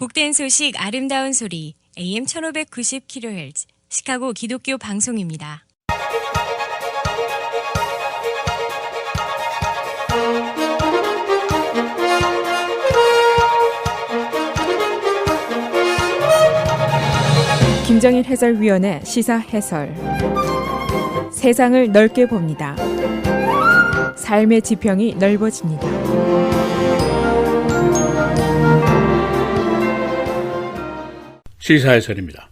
복된 소식 아름다운 소리 AM 1590kHz 시카고 기독교 방송입니다. 김정일 해설위원의 시사 해설. 세상을 넓게 봅니다. 삶의 지평이 넓어집니다. 시사 해설입니다.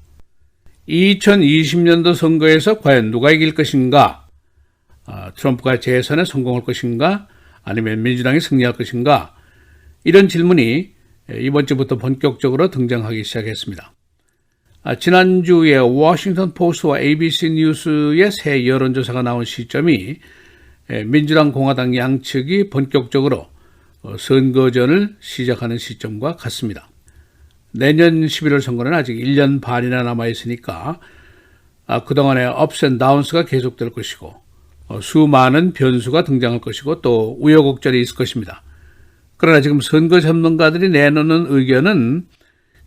2020년도 선거에서 과연 누가 이길 것인가? 트럼프가 재선에 성공할 것인가? 아니면 민주당이 승리할 것인가? 이런 질문이 이번 주부터 본격적으로 등장하기 시작했습니다. 지난주에 워싱턴 포스트와 ABC 뉴스의 새 여론조사가 나온 시점이 민주당 공화당 양측이 본격적으로 선거전을 시작하는 시점과 같습니다. 내년 11월 선거는 아직 1년 반이나 남아있으니까 그동안의 ups and downs가 계속될 것이고 수많은 변수가 등장할 것이고 또 우여곡절이 있을 것입니다. 그러나 지금 선거 전문가들이 내놓는 의견은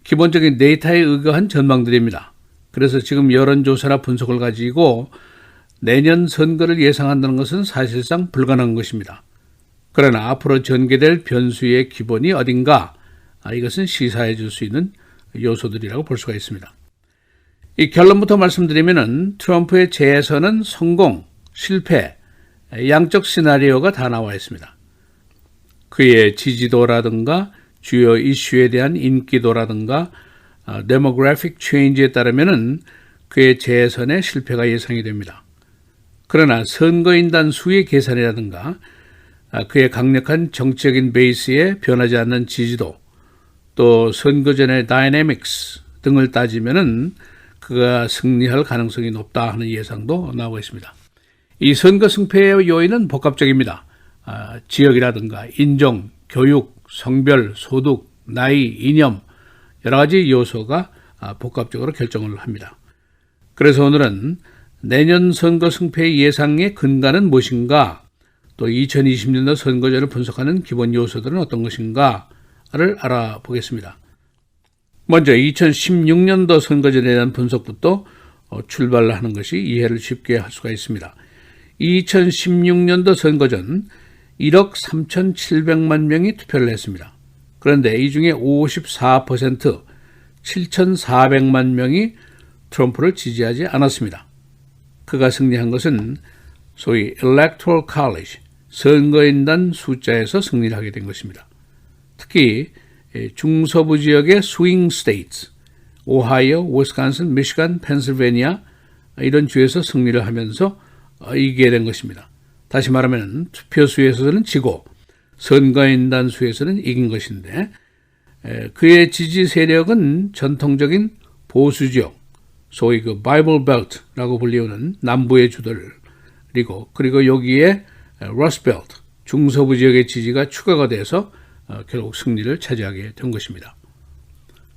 기본적인 데이터에 의거한 전망들입니다. 그래서 지금 여론조사나 분석을 가지고 내년 선거를 예상한다는 것은 사실상 불가능한 것입니다. 그러나 앞으로 전개될 변수의 기본이 어딘가? 이것은 시사해 줄 수 있는 요소들이라고 볼 수가 있습니다. 이 결론부터 말씀드리면 트럼프의 재선은 성공, 실패, 양적 시나리오가 다 나와 있습니다. 그의 지지도라든가 주요 이슈에 대한 인기도라든가 데모그래픽 체인지에 따르면 그의 재선의 실패가 예상이 됩니다. 그러나 선거인단 수의 계산이라든가 그의 강력한 정치적인 베이스에 변하지 않는 지지도 또 선거전의 다이내믹스 등을 따지면은 그가 승리할 가능성이 높다 하는 예상도 나오고 있습니다. 이 선거 승패의 요인은 복합적입니다. 지역이라든가 인종, 교육, 성별, 소득, 나이, 이념 여러 가지 요소가 복합적으로 결정을 합니다. 그래서 오늘은 내년 선거 승패의 예상의 근간은 무엇인가, 또 2020년도 선거전을 분석하는 기본 요소들은 어떤 것인가 를 알아보겠습니다. 먼저 2016년도 선거전에 대한 분석부터 출발하는 것이 이해를 쉽게 할 수가 있습니다. 2016년도 선거전 1억 3,700만 명이 투표를 했습니다. 그런데 이 중에 54% 7,400만 명이 트럼프를 지지하지 않았습니다. 그가 승리한 것은 소위 Electoral College, 선거인단 숫자에서 승리를 하게 된 것입니다. 특히 중서부 지역의 스윙 스테이트, 오하이오, 위스콘신, 미시간, 펜실베니아 이런 주에서 승리를 하면서 이기게 된 것입니다. 다시 말하면 투표수에서는 지고 선거인단 수에서는 이긴 것인데 그의 지지 세력은 전통적인 보수 지역, 소위 그 바이블 벨트라고 불리우는 남부의 주들 그리고 여기에 러스트 벨트, 중서부 지역의 지지가 추가가 돼서 결국 승리를 차지하게 된 것입니다.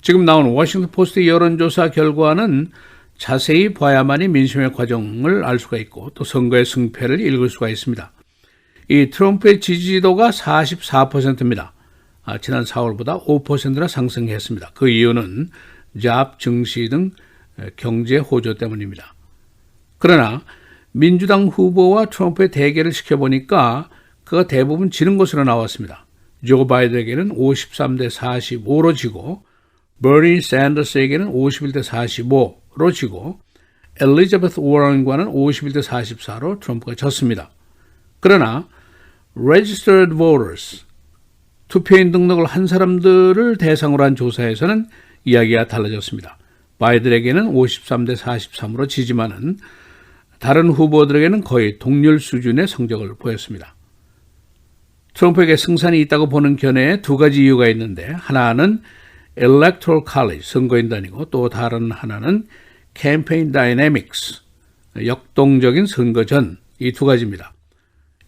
지금 나온 워싱턴 포스트 여론조사 결과는 자세히 봐야만이 민심의 과정을 알 수가 있고 또 선거의 승패를 읽을 수가 있습니다. 이 트럼프의 지지도가 44%입니다. 지난 4월보다 5%나 상승했습니다. 그 이유는 잡, 증시 등 경제 호조 때문입니다. 그러나 민주당 후보와 트럼프의 대결을 시켜보니까 그가 대부분 지는 것으로 나왔습니다. 조 바이든에게는 53대 45로 지고 버니 샌더스에게는 51대 45로 지고 엘리자베스 워런과는 51대 44로 트럼프가 졌습니다. 그러나 Registered Voters, 투표인 등록을 한 사람들을 대상으로 한 조사에서는 이야기가 달라졌습니다. 바이든에게는 53대 43으로 지지만은 다른 후보들에게는 거의 동률 수준의 성적을 보였습니다. 트럼프에게 승산이 있다고 보는 견해에 두 가지 이유가 있는데 하나는 Electoral College, 선거인단이고 또 다른 하나는 Campaign Dynamics, 역동적인 선거전, 이 두 가지입니다.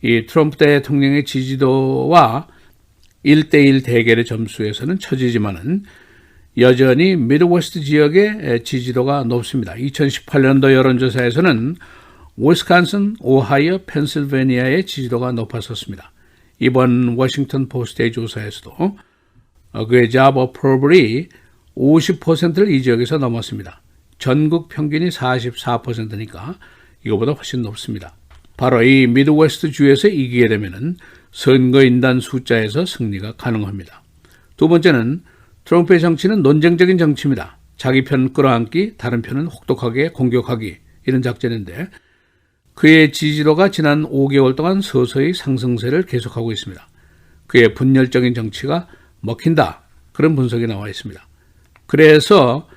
이 트럼프 대통령의 지지도와 1대1 대결의 점수에서는 처지지만은 여전히 미드웨스트 지역의 지지도가 높습니다. 2018년도 여론조사에서는 위스콘신, 오하이오, 펜실베니아의 지지도가 높았었습니다. 이번 워싱턴 포스트의 조사에서도 그의 잡 어프로벌이 50%를 이 지역에서 넘었습니다. 전국 평균이 44%니까 이거보다 훨씬 높습니다. 바로 이 미드웨스트 주에서 이기게 되면 선거인단 숫자에서 승리가 가능합니다. 두 번째는 트럼프의 정치는 논쟁적인 정치입니다. 자기 편 끌어안기, 다른 편은 혹독하게 공격하기, 이런 작전인데 그의 지지도가 지난 5개월 동안 서서히 상승세를 계속하고 있습니다. 그의 분열적인 정치가 먹힌다, 그런 분석이 나와 있습니다. 그래서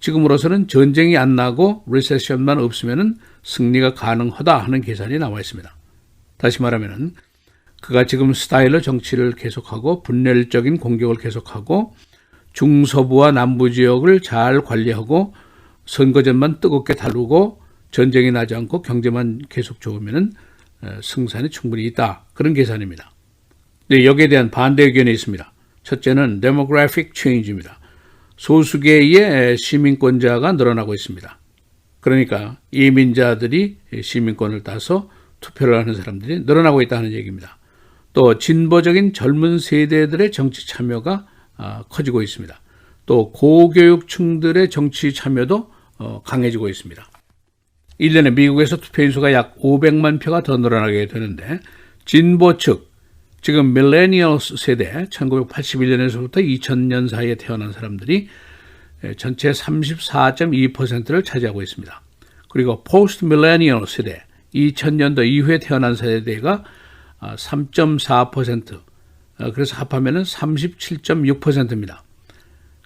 지금으로서는 전쟁이 안 나고 리세션만 없으면 승리가 가능하다 하는 계산이 나와 있습니다. 다시 말하면 그가 지금 스타일러 정치를 계속하고 분열적인 공격을 계속하고 중서부와 남부 지역을 잘 관리하고 선거전만 뜨겁게 다루고 전쟁이 나지 않고 경제만 계속 좋으면 승산이 충분히 있다, 그런 계산입니다. 네, 여기에 대한 반대 의견이 있습니다. 첫째는 demographic change입니다. 소수계의 시민권자가 늘어나고 있습니다. 그러니까 이민자들이 시민권을 따서 투표를 하는 사람들이 늘어나고 있다는 얘기입니다. 또 진보적인 젊은 세대들의 정치 참여가 커지고 있습니다. 또 고교육층들의 정치 참여도 강해지고 있습니다. 1년에 미국에서 투표인 수가 약 500만 표가 더 늘어나게 되는데 진보 측, 지금 밀레니얼스 세대, 1981년에서부터 2000년 사이에 태어난 사람들이 전체 34.2%를 차지하고 있습니다. 그리고 포스트 밀레니얼 세대, 2000년도 이후에 태어난 세대가 3.4%, 그래서 합하면 37.6%입니다.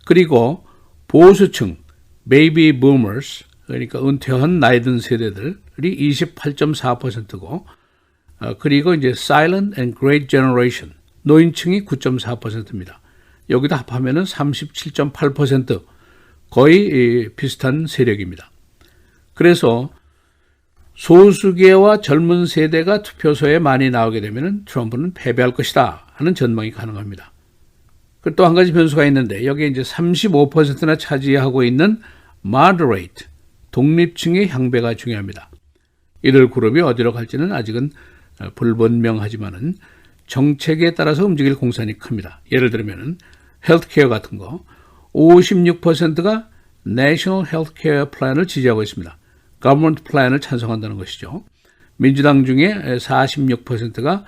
그리고 보수층, 베이비 부머스, 그러니까 은퇴한 나이 든 세대들이 28.4%고, 그리고 이제 Silent and Great Generation, 노인층이 9.4%입니다. 여기도 합하면 37.8%, 거의 비슷한 세력입니다. 그래서 소수계와 젊은 세대가 투표소에 많이 나오게 되면 트럼프는 패배할 것이다 하는 전망이 가능합니다. 또 한 가지 변수가 있는데 여기에 이제 35%나 차지하고 있는 moderate, 독립층의 향배가 중요합니다. 이들 그룹이 어디로 갈지는 아직은 불분명하지만은 정책에 따라서 움직일 공산이 큽니다. 예를 들면 헬스케어 같은 거 56%가 National Healthcare Plan을 지지하고 있습니다. Government Plan을 찬성한다는 것이죠. 민주당 중에 46%가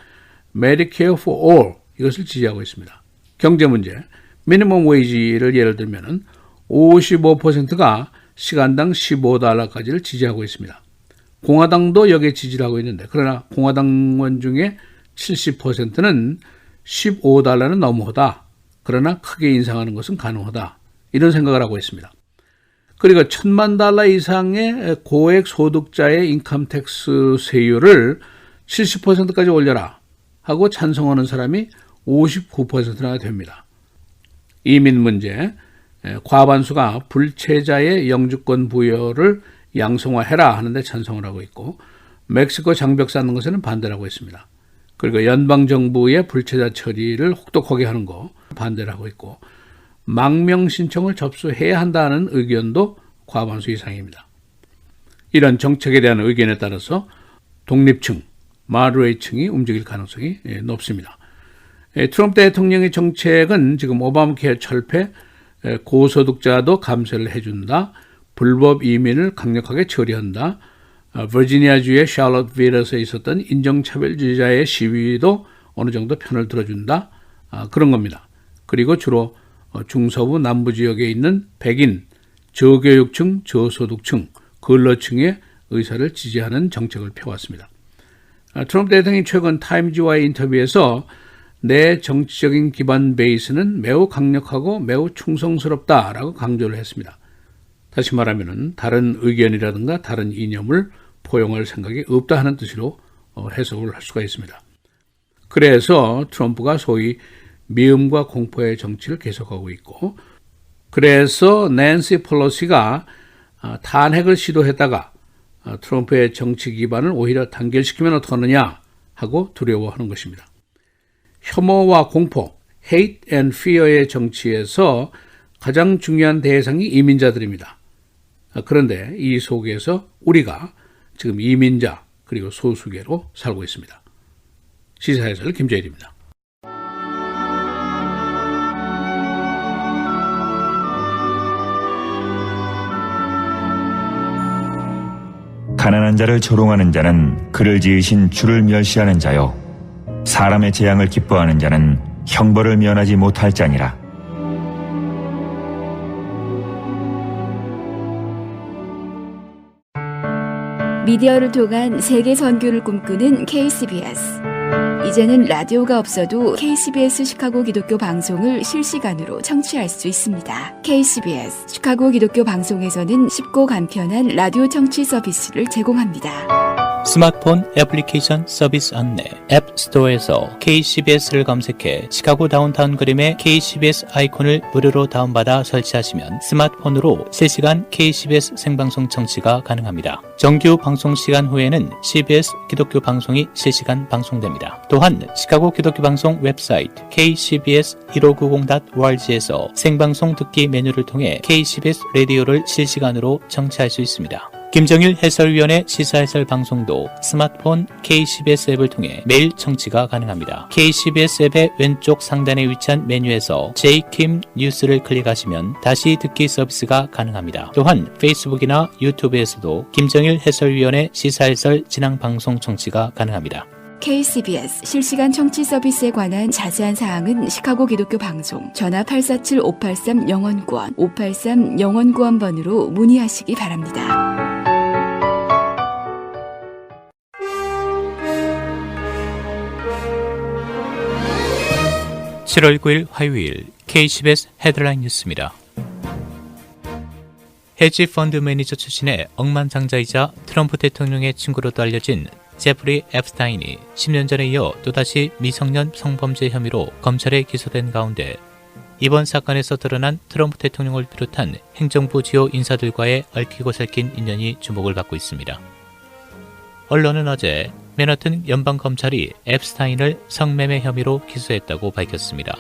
Medicare for All 이것을 지지하고 있습니다. 경제 문제, 미니멈 웨이지를 예를 들면 55%가 시간당 $15까지를 지지하고 있습니다. 공화당도 여기에 지지를 하고 있는데 그러나 공화당원 중에 70%는 $15는 너무하다. 그러나 크게 인상하는 것은 가능하다. 이런 생각을 하고 있습니다. 그리고 $10,000 이상의 고액 소득자의 인컴텍스 세율을 70%까지 올려라 하고 찬성하는 사람이 59%나 됩니다. 이민 문제, 과반수가 불체자의 영주권 부여를 양성화해라 하는데 찬성을 하고 있고 멕시코 장벽 쌓는 것에는 반대를 하고 있습니다. 그리고 연방정부의 불체자 처리를 혹독하게 하는 거 반대를 하고 있고 망명 신청을 접수해야 한다는 의견도 과반수 이상입니다. 이런 정책에 대한 의견에 따라서 독립층, 마드레이층이 움직일 가능성이 높습니다. 트럼프 대통령의 정책은 지금 오바마 케어 철폐, 고소득자도 감세를 해준다, 불법 이민을 강력하게 처리한다, 버지니아주의 샬럿빌에서 있었던 인종차별주의자의 시위도 어느 정도 편을 들어준다, 그런 겁니다. 그리고 주로 중서부 남부 지역에 있는 백인, 저교육층, 저소득층, 근로층의 의사를 지지하는 정책을 펴왔습니다. 트럼프 대통령이 최근 타임즈와의 인터뷰에서 내 정치적인 기반 베이스는 매우 강력하고 매우 충성스럽다라고 강조를 했습니다. 다시 말하면 다른 의견이라든가 다른 이념을 포용할 생각이 없다 하는 뜻으로 해석을 할 수가 있습니다. 그래서 트럼프가 소위 미움과 공포의 정치를 계속하고 있고 그래서 낸시 펠로시가 탄핵을 시도했다가 트럼프의 정치 기반을 오히려 단결시키면 어떡하느냐 하고 두려워하는 것입니다. 혐오와 공포, hate and fear의 정치에서 가장 중요한 대상이 이민자들입니다. 그런데 이 속에서 우리가 지금 이민자 그리고 소수계로 살고 있습니다. 시사해설 김재일입니다. 가난한 자를 조롱하는 자는 그를 지으신 주를 멸시하는 자요 사람의 재앙을 기뻐하는 자는 형벌을 면하지 못할 자니라. 미디어를 통한 세계 선교를 꿈꾸는 KCBS. 이제는 라디오가 없어도 KCBS 시카고 기독교 방송을 실시간으로 청취할 수 있습니다. KCBS 시카고 기독교 방송에서는 쉽고 간편한 라디오 청취 서비스를 제공합니다. 스마트폰 애플리케이션 서비스 안내 앱 스토어에서 KCBS를 검색해 시카고 다운타운 그림의 KCBS 아이콘을 무료로 다운받아 설치하시면 스마트폰으로 실시간 KCBS 생방송 청취가 가능합니다. 정규 방송 시간 후에는 CBS 기독교 방송이 실시간 방송됩니다. 또한 시카고 기독교 방송 웹사이트 kcbs1590.org에서 생방송 듣기 메뉴를 통해 KCBS 라디오를 실시간으로 청취할 수 있습니다. 김정일 해설위원의 시사해설 방송도 스마트폰 KCBS 앱을 통해 매일 청취가 가능합니다. KCBS 앱의 왼쪽 상단에 위치한 메뉴에서 JKIM 뉴스를 클릭하시면 다시 듣기 서비스가 가능합니다. 또한 페이스북이나 유튜브에서도 김정일 해설위원의 시사해설 진행 방송 청취가 가능합니다. KCBS 실시간 청취 서비스에 관한 자세한 사항은 시카고 기독교 방송 전화 847-583-영원구원 583-영원구원번으로 문의하시기 바랍니다. 7월 9일 화요일 KCBS 헤드라인 뉴스입니다. 헤지 펀드 매니저 출신의 억만장자이자 트럼프 대통령의 친구로도 알려진 제프리 앱스타인이 10년 전에 이어 또다시 미성년 성범죄 혐의로 검찰에 기소된 가운데 이번 사건에서 드러난 트럼프 대통령을 비롯한 행정부 주요 인사들과의 얽히고 설킨 인연이 주목을 받고 있습니다. 언론은 어제 맨하튼 연방검찰이 앱스타인을 성매매 혐의로 기소했다고 밝혔습니다.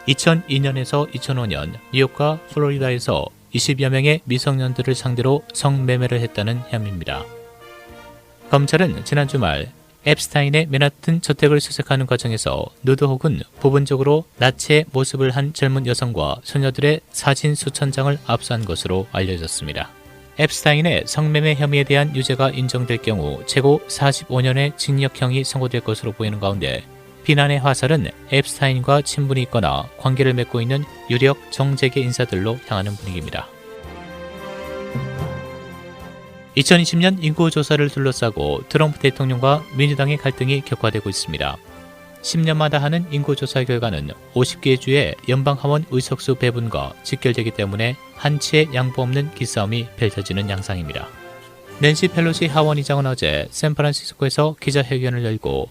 2002년에서 2005년 뉴욕과 플로리다에서 20여 명의 미성년들을 상대로 성매매를 했다는 혐의입니다. 검찰은 지난 주말 앱스타인의 맨하튼 저택을 수색하는 과정에서 누드 혹은 부분적으로 나체의 모습을 한 젊은 여성과 소녀들의 사진 수천 장을 압수한 것으로 알려졌습니다. 앱스타인의 성매매 혐의에 대한 유죄가 인정될 경우 최고 45년의 징역형이 선고될 것으로 보이는 가운데 비난의 화살은 앱스타인과 친분이 있거나 관계를 맺고 있는 유력 정재계 인사들로 향하는 분위기입니다. 2020년 인구조사를 둘러싸고 트럼프 대통령과 민주당의 갈등이 격화되고 있습니다. 10년마다 하는 인구조사 결과는 50개 주의 연방하원 의석수 배분과 직결되기 때문에 한치의 양보 없는 기싸움이 펼쳐지는 양상입니다. 낸시 펠로시 하원의장은 어제 샌프란시스코에서 기자회견을 열고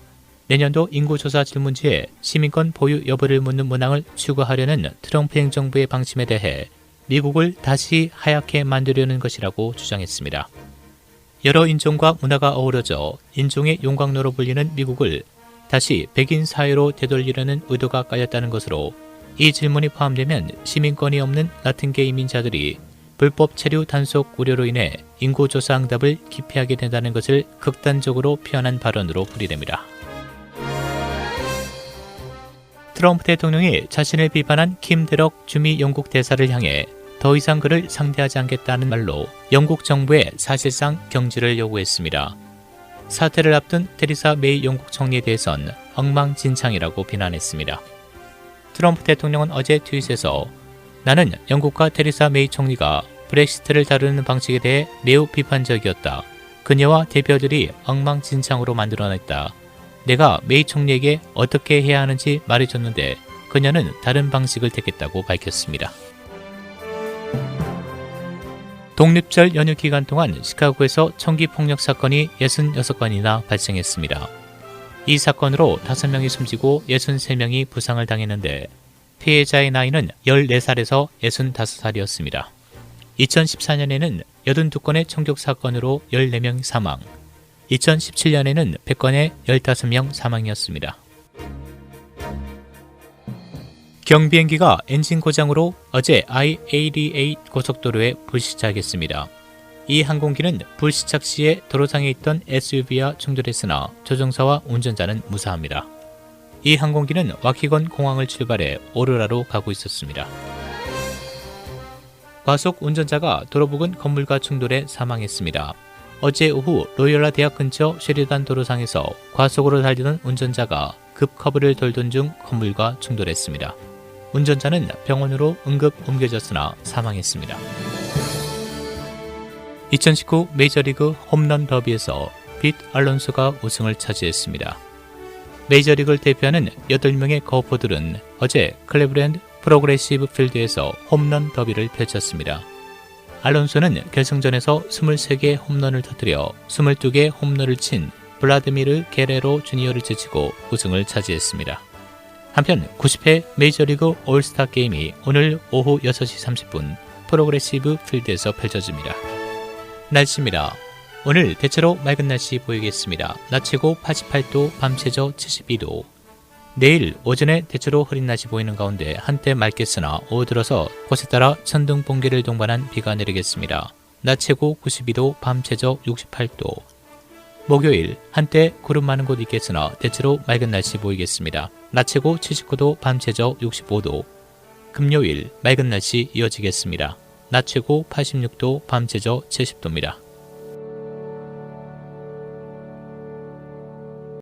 내년도 인구조사 질문지에 시민권 보유 여부를 묻는 문항을 추가하려는 트럼프 행정부의 방침에 대해 미국을 다시 하얗게 만들려는 것이라고 주장했습니다. 여러 인종과 문화가 어우러져 인종의 용광로로 불리는 미국을 다시 백인 사회로 되돌리려는 의도가 깔렸다는 것으로 이 질문이 포함되면 시민권이 없는 라틴계 이민자들이 불법 체류 단속 우려로 인해 인구조사 응답을 기피하게 된다는 것을 극단적으로 표현한 발언으로 풀이됩니다. 트럼프 대통령이 자신을 비판한 킴 데럭 주미 영국 대사를 향해 더 이상 그를 상대하지 않겠다는 말로 영국 정부에 사실상 경질을 요구했습니다. 사퇴를 앞둔 테리사 메이 영국 총리에 대해선 엉망진창이라고 비난했습니다. 트럼프 대통령은 어제 트윗에서 나는 영국과 테리사 메이 총리가 브렉시트를 다루는 방식에 대해 매우 비판적이었다. 그녀와 대표들이 엉망진창으로 만들어냈다. 내가 메이 총리에게 어떻게 해야 하는지 말해줬는데 그녀는 다른 방식을 택했다고 밝혔습니다. 독립절 연휴 기간 동안 시카고에서 총기 폭력 사건이 66건이나 발생했습니다. 이 사건으로 5명이 숨지고 63명이 부상을 당했는데 피해자의 나이는 14살에서 65살이었습니다. 2014년에는 82건의 총격 사건으로 14명 사망, 2017년에는 100건의 15명 사망이었습니다. 경비행기가 엔진 고장으로 어제 I-88 고속도로에 불시착했습니다. 이 항공기는 불시착 시에 도로상에 있던 SUV와 충돌했으나 조종사와 운전자는 무사합니다. 이 항공기는 와키건 공항을 출발해 오로라로 가고 있었습니다. 과속 운전자가 도로 부근 건물과 충돌해 사망했습니다. 어제 오후 로열라 대학 근처 쉐리단 도로상에서 과속으로 달리던 운전자가 급 커브를 돌던 중 건물과 충돌했습니다. 운전자는 병원으로 응급 옮겨졌으나 사망했습니다. 2019 메이저리그 홈런 더비에서 빗 알론소가 우승을 차지했습니다. 메이저리그를 대표하는 8명의 거포들은 어제 클리브랜드 프로그레시브 필드에서 홈런 더비를 펼쳤습니다. 알론소는 결승전에서 23개의 홈런을 터뜨려 22개의 홈런을 친 블라드미르 게레로 주니어를 제치고 우승을 차지했습니다. 한편 90회 메이저리그 올스타 게임이 오늘 오후 6시 30분 프로그레시브 필드에서 펼쳐집니다. 날씨입니다. 오늘 대체로 맑은 날씨 보이겠습니다. 낮 최고 88도, 밤 최저 72도. 내일 오전에 대체로 흐린 날씨 보이는 가운데 한때 맑겠으나 오후 들어서 곳에 따라 천둥 번개를 동반한 비가 내리겠습니다. 낮 최고 92도, 밤 최저 68도. 목요일 한때 구름 많은 곳 있겠으나 대체로 맑은 날씨 보이겠습니다. 낮 최고 79도, 밤 최저 65도. 금요일 맑은 날씨 이어지겠습니다. 낮 최고 86도, 밤 최저 70도입니다.